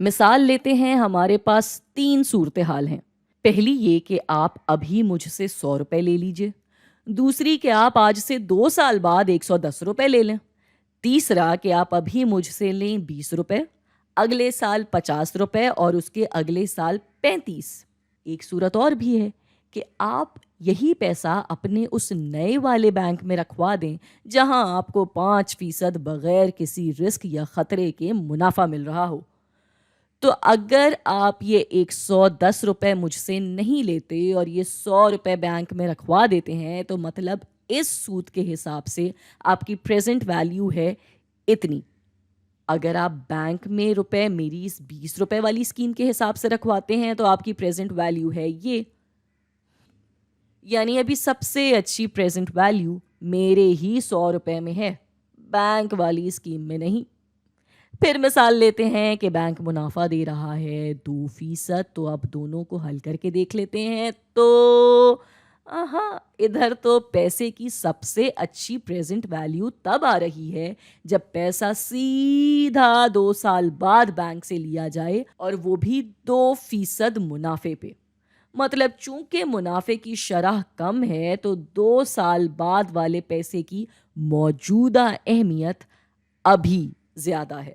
مثال لیتے ہیں، ہمارے پاس 3 صورتحال ہیں۔ پہلی یہ کہ آپ ابھی مجھ سے 100 روپے لے لیجئے، دوسری کہ آپ آج سے 2 سال بعد 110 روپے لے لیں، تیسرا کہ آپ ابھی مجھ سے لیں 20 روپے، اگلے سال 50 روپے اور اس کے اگلے سال 35۔ ایک صورت اور بھی ہے کہ آپ یہی پیسہ اپنے اس نئے والے بینک میں رکھوا دیں جہاں آپ کو 5% بغیر کسی رسک یا خطرے کے منافع مل رہا ہو۔ تو اگر آپ یہ 110 روپے مجھ سے نہیں لیتے اور یہ 100 روپے بینک میں رکھوا دیتے ہیں تو مطلب اس سود کے حساب سے آپ کی پریزنٹ ویلیو ہے اتنی۔ اگر آپ بینک میں روپے میری اس 20 روپے والی اسکیم کے حساب سے رکھواتے ہیں تو آپ کی پریزنٹ ویلیو ہے یہ، یعنی ابھی سب سے اچھی پریزنٹ ویلیو میرے ہی 100 روپے میں ہے، بینک والی اسکیم میں نہیں۔ پھر مثال لیتے ہیں کہ بینک منافع دے رہا ہے 2%، تو اب دونوں کو حل کر کے دیکھ لیتے ہیں تو ادھر تو پیسے کی سب سے اچھی پریزنٹ ویلیو تب آ رہی ہے جب پیسہ سیدھا 2 سال بعد بینک سے لیا جائے، اور وہ بھی 2% منافع پہ۔ مطلب چونکہ منافع کی شرح کم ہے تو 2 سال بعد والے پیسے کی موجودہ اہمیت ابھی زیادہ ہے۔